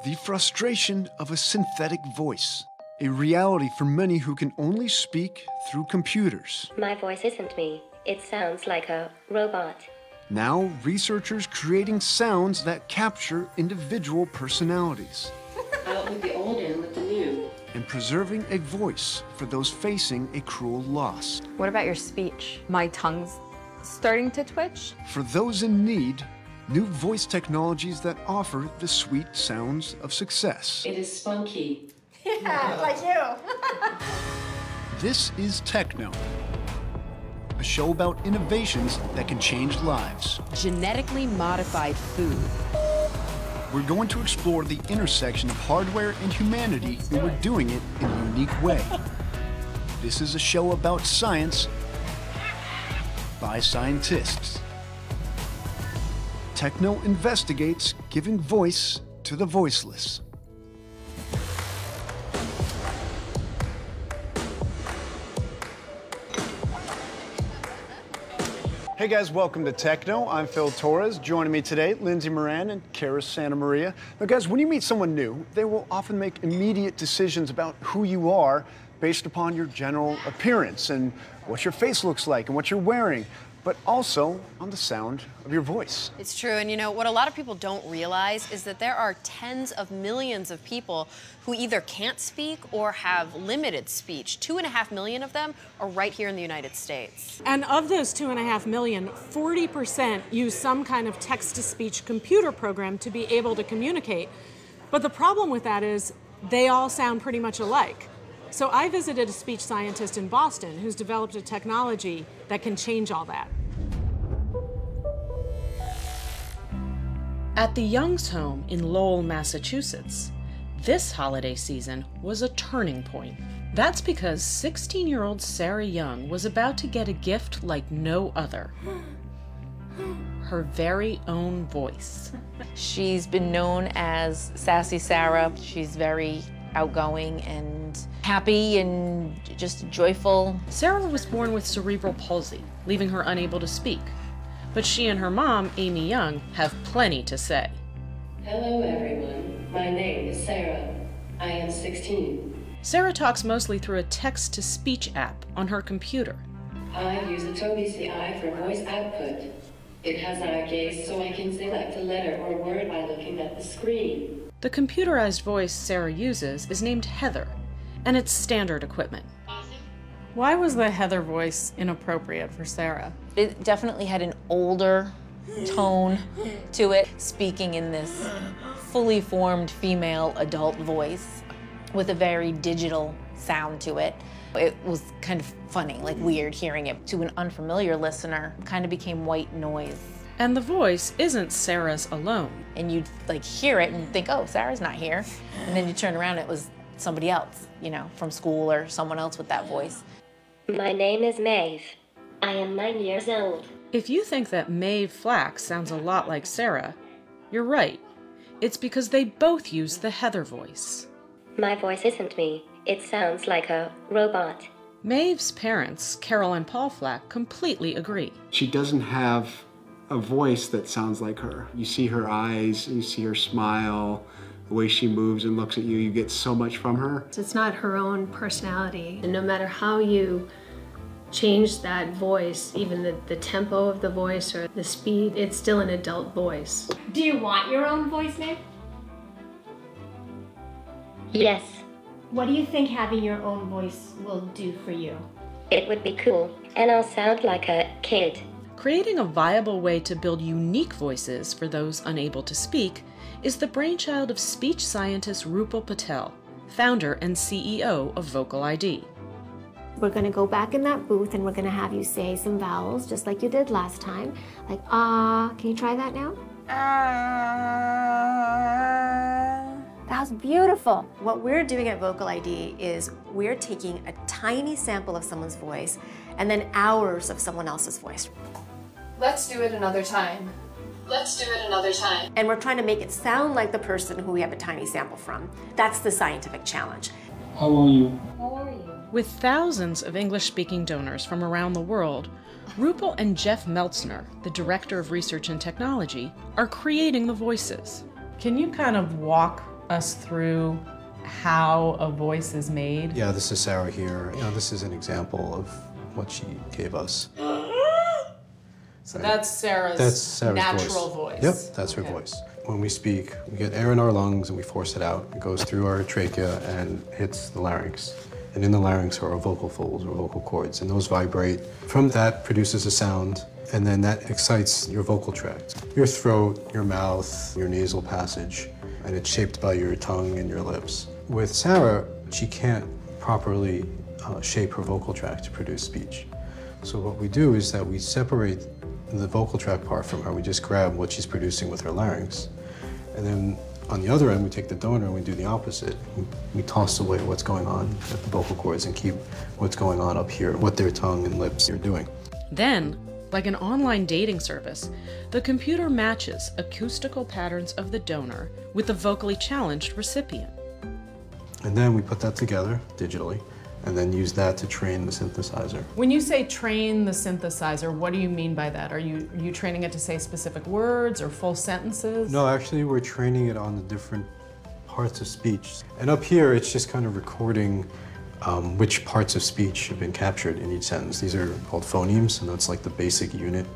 The frustration of a synthetic voice, a reality for many who can only speak through computers. My voice isn't me. It sounds like a robot. Now, researchers creating sounds that capture individual personalities. Out with the old in with the new. And preserving a voice for those facing a cruel loss. What about your speech? My tongue's starting to twitch. For those in need, new voice technologies that offer the sweet sounds of success. It is spunky. Yeah, like you. This is TechKnow, a show about innovations that can change lives. Genetically modified food. We're going to explore the intersection of hardware and humanity, and we're doing it in a unique way. This is a show about science by scientists. TechKnow investigates giving voice to the voiceless. Hey guys, welcome to TechKnow. I'm Phil Torres. Joining me today, Lindsay Moran and Kara Santa Maria. Now guys, when you meet someone new, they will often make immediate decisions about who you are based upon your general appearance and what your face looks like and what you're wearing, but also on the sound of your voice. It's true, and you know, what a lot of people don't realize is that there are tens of millions of people who either can't speak or have limited speech. 2.5 million of them are right here in the United States. And of those 2.5 million, 40% use some kind of text-to-speech computer program to be able to communicate. But the problem with that is they all sound pretty much alike. So I visited a speech scientist in Boston who's developed a technology that can change all that. At the Young's home in Lowell, Massachusetts, this holiday season was a turning point. That's because 16-year-old Sarah Young was about to get a gift like no other. Her very own voice. She's been known as Sassy Sarah. She's very outgoing and happy and just joyful. Sarah was born with cerebral palsy, leaving her unable to speak. But she and her mom, Amy Young, have plenty to say. Hello everyone, my name is Sarah. I am 16. Sarah talks mostly through a text-to-speech app on her computer. I use a Tobii CI for voice output. It has eye gaze so I can select a letter or word by looking at the screen. The computerized voice Sarah uses is named Heather, and it's standard equipment. Why was the Heather voice inappropriate for Sarah? It definitely had an older tone to it, speaking in this fully formed female adult voice with a very digital sound to it. It was kind of funny, like weird hearing it. To an unfamiliar listener, it kind of became white noise. And the voice isn't Sarah's alone. And you'd like hear it and think, oh, Sarah's not here. And then you turn around, it was somebody else, you know, from school or someone else with that voice. My name is Maeve. I am 9 years old. If you think that FLACK sounds a lot like Sarah, you're right. It's because they both use the Heather voice. My voice isn't me. It sounds like a robot. Maeve's parents, Carol and Paul Flack, completely agree. She doesn't have a voice that sounds like her. You see her eyes, you see her smile, the way she moves and looks at you, you get so much from her. It's not her own personality. And no matter how you change that voice, even the tempo of the voice or the speed, it's still an adult voice. Do you want your own voice, Maeve? Yes. What do you think having your own voice will do for you? It would be cool, and I'll sound like a kid. Creating a viable way to build unique voices for those unable to speak is the brainchild of speech scientist Rupal Patel, founder and CEO of VocaliD. We're going to go back in that booth and we're going to have you say some vowels just like you did last time. Like, ah, can you try that now? That was beautiful. What we're doing at VocaliD is we're taking a tiny sample of someone's voice and then hours of someone else's voice. Let's do it another time. Let's do it another time. And we're trying to make it sound like the person who we have a tiny sample from. That's the scientific challenge. How are you? How are you? With thousands of English-speaking donors from around the world, Rupal and Jeff Meltzner, the Director of Research and Technology, are creating the voices. Can you kind of walk us through how a voice is made? Yeah, this is Sarah here. You know, this is an example of what she gave us. So that's Sarah's natural voice. Yep, that's her voice. When we speak, we get air in our lungs and we force it out. It goes through our trachea and hits the larynx. And in the larynx are our vocal folds or vocal cords, and those vibrate. From that produces a sound, and then that excites your vocal tract. Your throat, your mouth, your nasal passage, and it's shaped by your tongue and your lips. With Sarah, she can't properly shape her vocal tract to produce speech. So what we do is that we separate the vocal tract part from her. We just grab what she's producing with her larynx. And then on the other end, we take the donor and we do the opposite. We toss away what's going on at the vocal cords and keep what's going on up here, what their tongue and lips are doing. Then, like an online dating service, the computer matches acoustical patterns of the donor with the vocally challenged recipient. And then we put that together digitally and then use that to train the synthesizer. When you say train the synthesizer, what do you mean by that? Are you training it to say specific words or full sentences? No, actually we're training it on the different parts of speech. And up here, it's just kind of recording which parts of speech have been captured in each sentence. These are called phonemes, and that's like the basic unit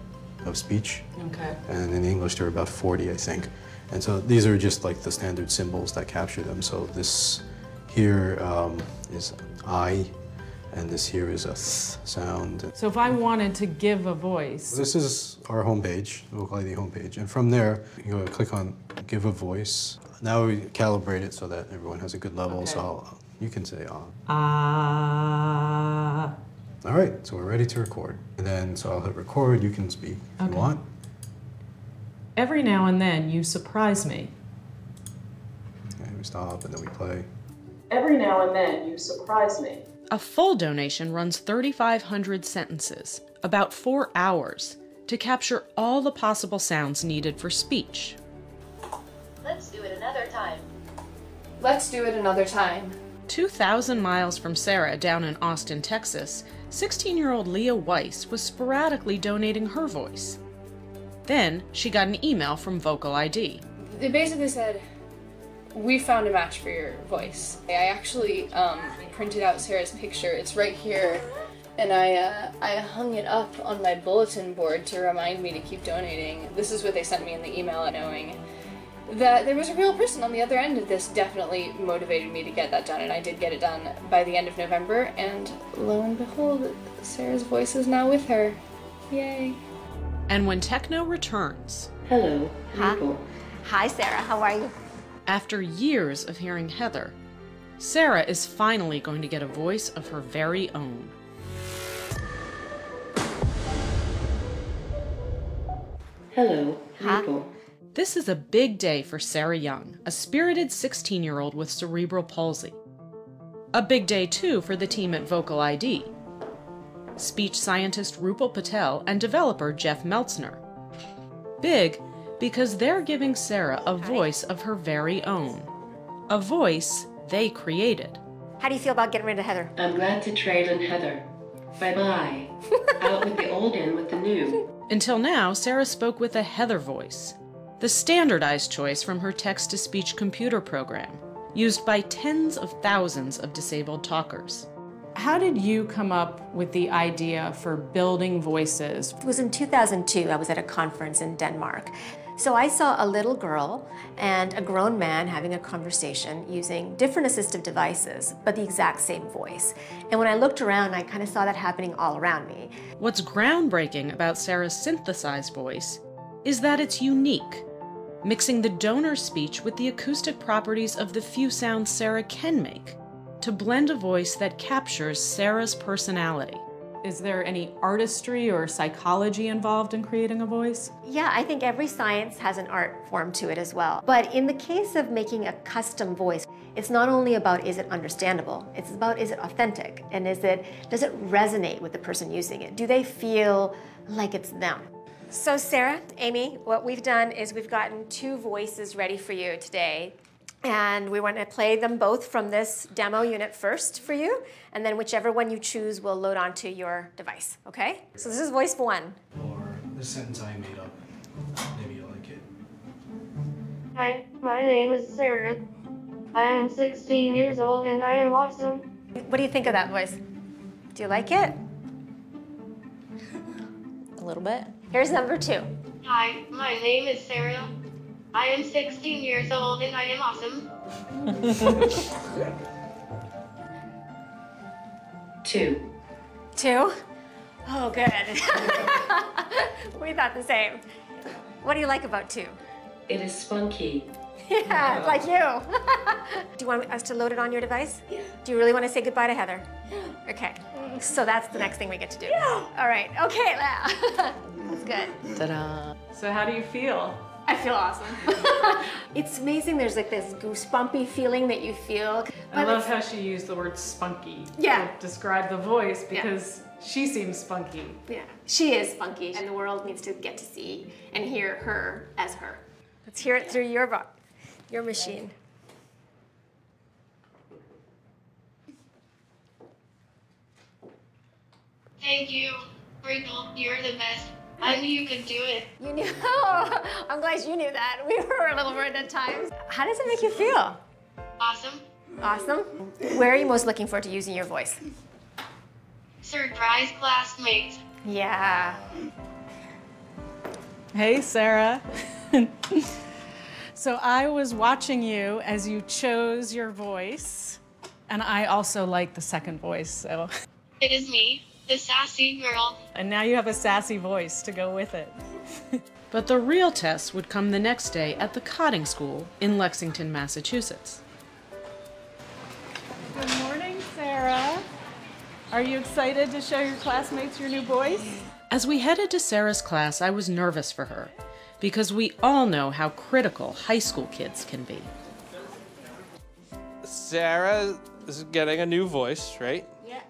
of speech. Okay. And in English, there are about 40, I think. And so these are just like the standard symbols that capture them. So this here is I, and this here is a th sound. So if I wanted to give a voice. This is our homepage, the VocaliD homepage. And from there, you go click on Give a Voice. Now we calibrate it so that everyone has a good level. Okay. So you can say ah. All right, so we're ready to record. And then, so I'll hit record, you can speak if you want. Every now and then, you surprise me. Okay, we stop and then we play. Every now and then, you surprise me. A full donation runs 3,500 sentences, about 4 hours, to capture all the possible sounds needed for speech. Let's do it another time. Let's do it another time. 2,000 miles from Sarah down in Austin, Texas, 16-year-old Leah Weiss was sporadically donating her voice. Then she got an email from VocaliD. It basically said, "We found a match for your voice." I actually printed out Sarah's picture. It's right here, and I hung it up on my bulletin board to remind me to keep donating. This is what they sent me in the email, knowing that there was a real person on the other end of this. Definitely motivated me to get that done, and I did get it done by the end of November, and lo and behold, Sarah's voice is now with her. Yay. And when TechKnow returns... Hello, people. Hi, Sarah. How are you? After years of hearing Heather, Sarah is finally going to get a voice of her very own. Hello, people. This is a big day for Sarah Young, a spirited 16-year-old with cerebral palsy. A big day, too, for the team at VocaliD. Speech scientist Rupal Patel and developer Jeff Meltzner. Big because they're giving Sarah a voice of her very own. A voice they created. How do you feel about getting rid of Heather? I'm glad to trade on Heather. Bye-bye. Out with the old, in with the new. Until now, Sarah spoke with a Heather voice, the standardized choice from her text-to-speech computer program, used by tens of thousands of disabled talkers. How did you come up with the idea for building voices? It was in 2002. I was at a conference in Denmark. So I saw a little girl and a grown man having a conversation using different assistive devices, but the exact same voice. And when I looked around, I kind of saw that happening all around me. What's groundbreaking about Sarah's synthesized voice is that it's unique, mixing the donor speech with the acoustic properties of the few sounds Sarah can make, to blend a voice that captures Sarah's personality. Is there any artistry or psychology involved in creating a voice? Yeah, I think every science has an art form to it as well. But in the case of making a custom voice, it's not only about is it understandable, it's about is it authentic, and does it resonate with the person using it? Do they feel like it's them? So Sarah, Amy, what we've done is we've gotten 2 voices ready for you today. And we want to play them both from this demo unit first for you, and then whichever one you choose will load onto your device, okay? So this is voice 1. Or the sentence I made up. Maybe you'll like it. Hi, my name is Sarah. I am 16 years old and I am awesome. What do you think of that voice? Do you like it? A little bit. Here's number 2. Hi, my name is Sarah. I am 16 years old and I am awesome. 2. 2? Oh, good. We thought the same. What do you like about 2? It is spunky. Yeah, like you. Do you want us to load it on your device? Yeah. Do you really want to say goodbye to Heather? Yeah. Okay. So that's the next thing we get to do. Yeah. All right. Okay. That's good. Ta-da. So how do you feel? I feel awesome. It's amazing. There's like this goosebumpy feeling that you feel. I love how she used the word spunky Yeah. to describe the voice because she seems spunky. Yeah. She is spunky, and the world needs to get to see and hear her as her. Let's hear it through your machine. Thank you, Sprinkle. You're the best. I knew you could do it. You knew? I'm glad you knew that. We were a little worried at times. How does it make you feel? Awesome. Awesome. Where are you most looking forward to using your voice? Surprise classmates. Yeah. Hey, Sarah. So I was watching you as you chose your voice, and I also like the second voice, so. It is me, the sassy girl. And now you have a sassy voice to go with it. But the real test would come the next day at the COTTING school in Lexington, Massachusetts. Good morning, Sarah. Are you excited to show your classmates your new voice? As we headed to Sarah's class, I was nervous for her, because we all know how critical high school kids can be. Sarah is getting a new voice, right? Yeah.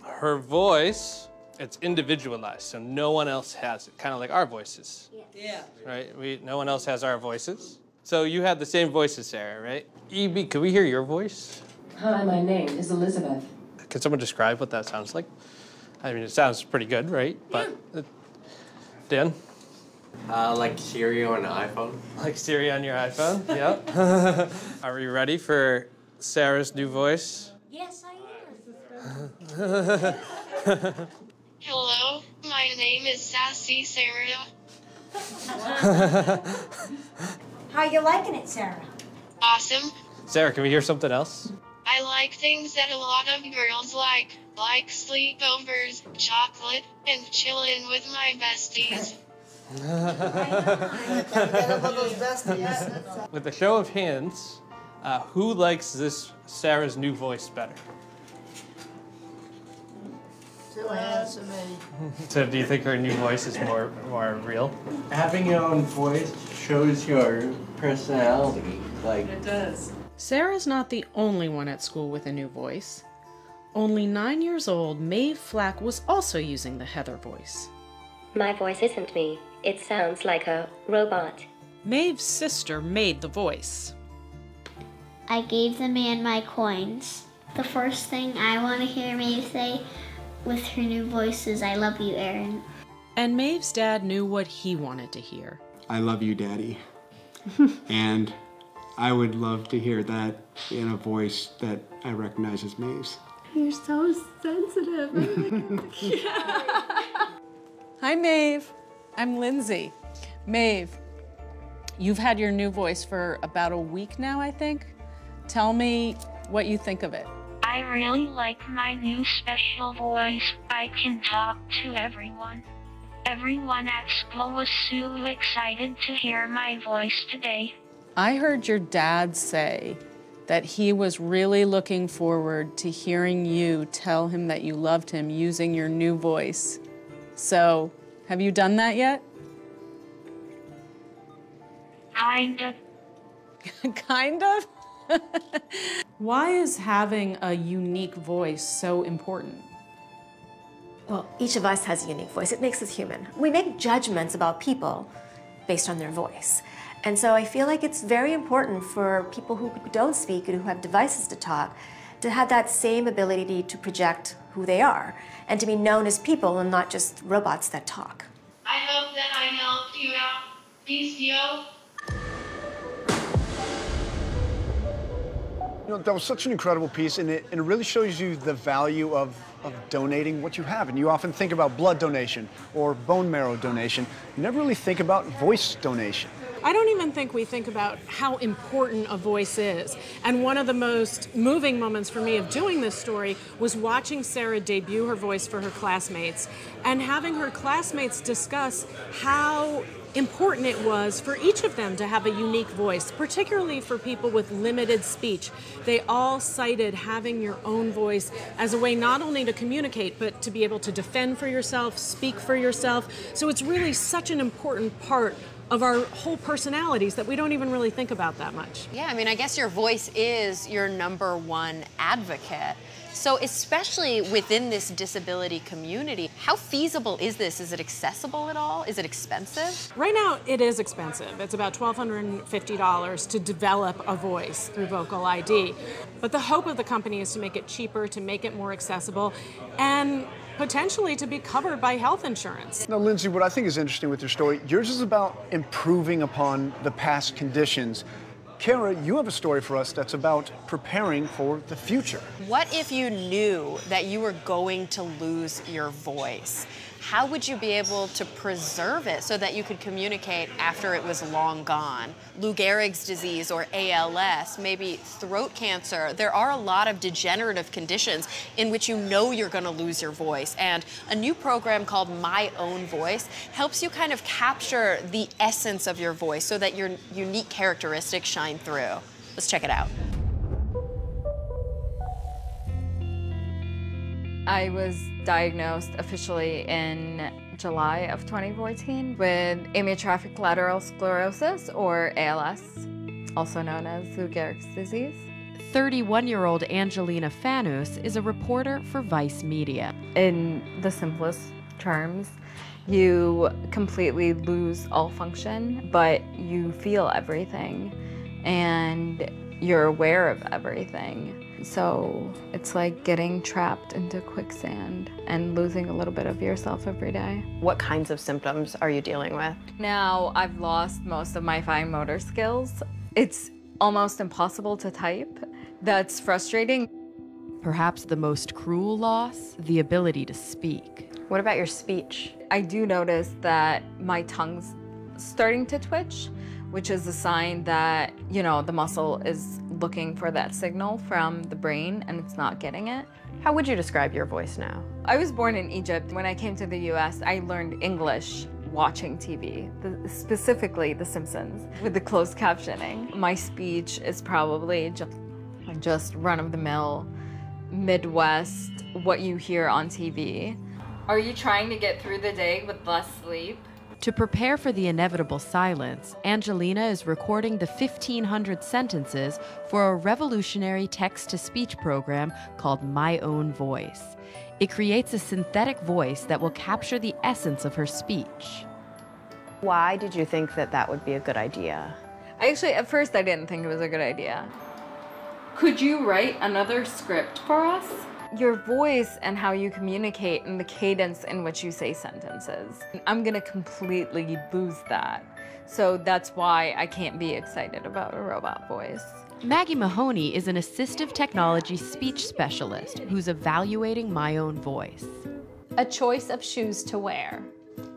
Her voice, it's individualized, so no one else has it, kind of like our voices. Yeah. Right? No one else has our voices. So you had the same voice as Sarah, right? EB, could we hear your voice? Hi, my name is Elizabeth. Could someone describe what that sounds like? I mean, it sounds pretty good, right? But Dan? Like Siri on an iPhone. Like Siri on your iPhone? Yep. Are we ready for Sarah's new voice? Yes, I am. Hello, my name is Sassy Sarah. How you liking it, Sarah? Awesome. Sarah, can we hear something else? I like things that a lot of girls like sleepovers, chocolate, and chilling with my besties. With a show of hands, who likes this Sarah's new voice better? Too handsome, me. So do you think her new voice is more real? Having your own voice shows your personality. Like It does. Sarah's not the only one at school with a new voice. Only 9 years old, FLACK was also using the Heather voice. My voice isn't me. It sounds like a robot. Maeve's sister made the voice. I gave the man my coins. The first thing I want to hear Maeve say with her new voice is, "I love you, Aaron." And Maeve's dad knew what he wanted to hear. I love you, Daddy. And I would love to hear that in a voice that I recognize as Maeve's. You're so sensitive. Hi, Maeve. I'm Lindsay. Maeve, you've had your new voice for about a week now, I think. Tell me what you think of it. I really like my new special voice. I can talk to everyone. Everyone at school was so excited to hear my voice today. I heard your dad say that he was really looking forward to hearing you tell him that you loved him using your new voice. So, have you done that yet? Kind of. Kind of? Why is having a unique voice so important? Well, each of us has a unique voice. It makes us human. We make judgments about people based on their voice. And so I feel like it's very important for people who don't speak and who have devices to talk to have that same ability to project who they are and to be known as people and not just robots that talk. I hope that I helped you out. Peace, yo. You know, that was such an incredible piece, and it really shows you the value of donating what you have. And you often think about blood donation or bone marrow donation. You never really think about voice donation. I don't even think we think about how important a voice is. And one of the most moving moments for me of doing this story was watching SARA debut her voice for her classmates and having her classmates discuss how important it was for each of them to have a unique voice, particularly for people with limited speech. They all cited having your own voice as a way not only to communicate, but to be able to defend for yourself, speak for yourself. So it's really such an important part of our whole personalities that we don't even really think about that much. Yeah, I mean, I guess your voice is your #1 advocate. So especially within this disability community, how feasible is this? Is it accessible at all? Is it expensive? Right now, it is expensive. It's about $1,250 to develop a voice through VocaliD. But the hope of the company is to make it cheaper, to make it more accessible, and potentially to be covered by health insurance. Now, Lindsay, what I think is interesting with your story, yours is about improving upon the past conditions. Kara, you have a story for us that's about preparing for the future. What if you knew that you were going to lose your voice? How would you be able to preserve it so that you could communicate after it was long gone? Lou Gehrig's disease or ALS, maybe throat cancer. There are a lot of degenerative conditions in which you know you're going to lose your voice. And a new program called My Own Voice helps you kind of capture the essence of your voice so that your unique characteristics shine through. Let's check it out. I was diagnosed officially in July of 2014 with amyotrophic lateral sclerosis, or ALS, also known as Lou Gehrig's disease. 31-year-old Angelina Fanus is a reporter for Vice Media. In the simplest terms, you completely lose all function, but you feel everything, and you're aware of everything. So it's like getting trapped into quicksand and losing a little bit of yourself every day. What kinds of symptoms are you dealing with? Now I've lost most of my fine motor skills. It's almost impossible to type. That's frustrating. Perhaps the most cruel loss, the ability to speak. What about your speech? I do notice that my tongue's starting to twitch, which is a sign that, you know, the muscle is looking for that signal from the brain and it's not getting it. How would you describe your voice now? I was born in Egypt. When I came to the US, I learned English watching TV, specifically The Simpsons, with the closed captioning. My speech is probably just run-of-the-mill, Midwest, what you hear on TV. Are you trying to get through the day with less sleep? To prepare for the inevitable silence, Angelina is recording the 1,500 sentences for a revolutionary text-to-speech program called My Own Voice. It creates a synthetic voice that will capture the essence of her speech. Why did you think that that would be a good idea? Actually, at first I didn't think it was a good idea. Could you write another script for us? Your voice and how you communicate and the cadence in which you say sentences. I'm gonna completely lose that. So that's why I can't be excited about a robot voice. Maggie Mahoney is an assistive technology speech specialist who's evaluating My Own Voice. A choice of shoes to wear.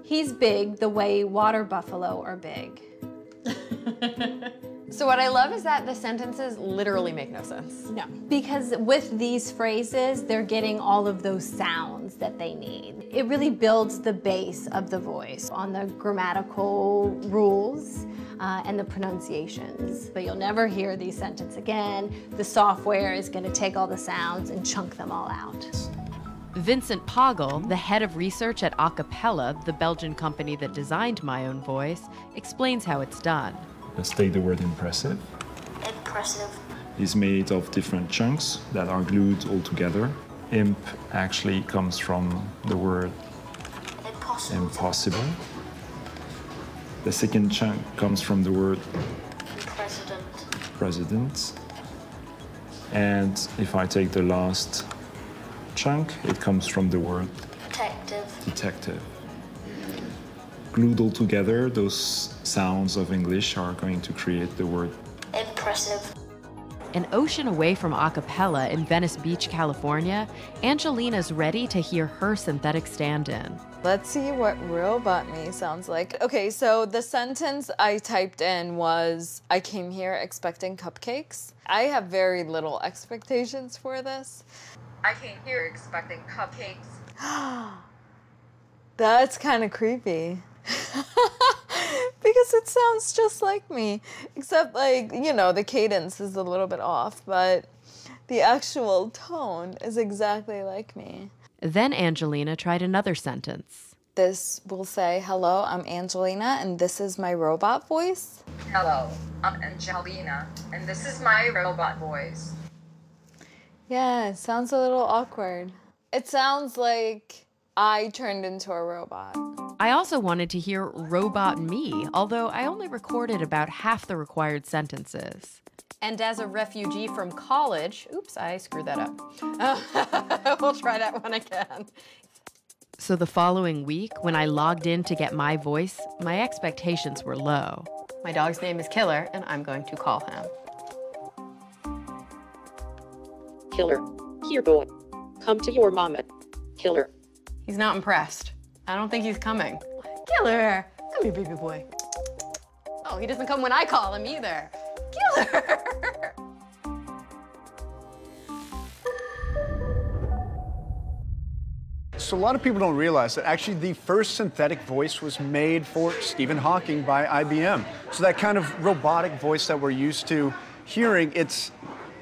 He's big the way water buffalo are big. So what I love is that the sentences literally make no sense. No, because with these phrases, they're getting all of those sounds that they need. It really builds the base of the voice on the grammatical rules and the pronunciations. But you'll never hear these sentences again. The software is going to take all the sounds and chunk them all out. Vincent Poggle, the head of research at Acapella, the Belgian company that designed My Own Voice, explains how it's done. Let's take the word impressive. Impressive. It's made of different chunks that are glued all together. Imp actually comes from the word impossible. The second chunk comes from the word president. And if I take the last chunk, it comes from the word detective. Glued all together, those sounds of English are going to create the word impressive. An ocean away from a cappella in Venice Beach, California, Angelina's ready to hear her synthetic stand-in. Let's see what robot me sounds like. Okay, so the sentence I typed in was, I came here expecting cupcakes. I have very little expectations for this. I came here expecting cupcakes. That's kind of creepy. Because it sounds just like me, except like, you know, the cadence is a little bit off, but the actual tone is exactly like me. Then Angelina tried another sentence. This will say, hello, I'm Angelina, and this is my robot voice. Hello, I'm Angelina, and this is my robot voice. Yeah, it sounds a little awkward. It sounds like I turned into a robot. I also wanted to hear robot me, although I only recorded about half the required sentences. And as a refugee from college, oops, I screwed that up. We'll try that one again. So the following week, when I logged in to get my voice, my expectations were low. My dog's name is Killer, and I'm going to call him. Killer, here boy, come to your mama. Killer. He's not impressed. I don't think he's coming. Killer, come here, baby boy. Oh, he doesn't come when I call him either. Killer! So a lot of people don't realize that actually the first synthetic voice was made for Stephen Hawking by IBM. So that kind of robotic voice that we're used to hearing, it's,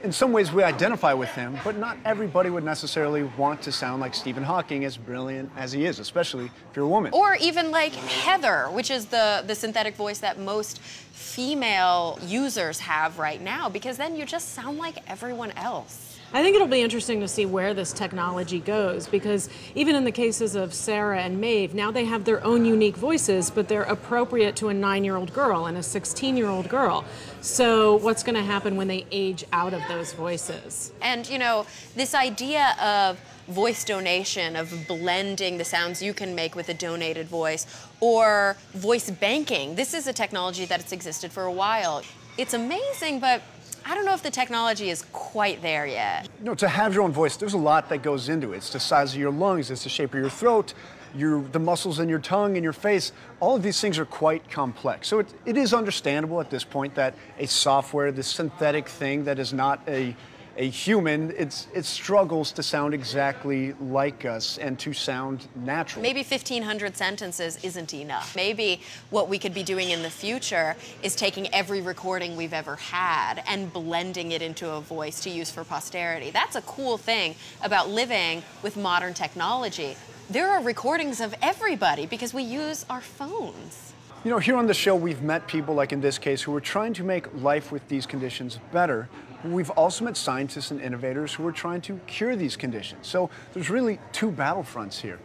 in some ways we identify with him, but not everybody would necessarily want to sound like Stephen Hawking, as brilliant as he is, especially if you're a woman. Or even like Heather, which is the synthetic voice that most female users have right now, because then you just sound like everyone else. I think it'll be interesting to see where this technology goes, because even in the cases of SARA and MAEVE, now they have their own unique voices, but they're appropriate to a 9-year-old girl and a 16-year-old girl. So what's going to happen when they age out of those voices? And, you know, this idea of voice donation, of blending the sounds you can make with a donated voice, or voice banking, this is a technology that's existed for a while. It's amazing, but I don't know if the technology is quite there yet. You know, to have your own voice, there's a lot that goes into it. It's the size of your lungs, it's the shape of your throat, the muscles in your tongue and your face. All of these things are quite complex. So it is understandable at this point that a software, this synthetic thing that is not a human, it struggles to sound exactly like us and to sound natural. Maybe 1,500 sentences isn't enough. Maybe what we could be doing in the future is taking every recording we've ever had and blending it into a voice to use for posterity. That's a cool thing about living with modern technology. There are recordings of everybody because we use our phones. You know, here on the show, we've met people, like in this case, who are trying to make life with these conditions better. We've also met scientists and innovators who are trying to cure these conditions. So there's really two battlefronts here.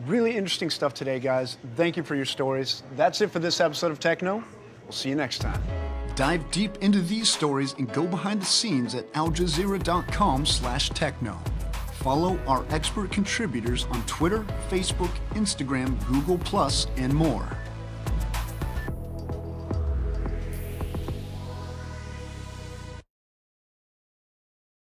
Really interesting stuff today, guys. Thank you for your stories. That's it for this episode of TechKnow. We'll see you next time. Dive deep into these stories and go behind the scenes at aljazeera.com/techknow. Follow our expert contributors on Twitter, Facebook, Instagram, Google+, and more.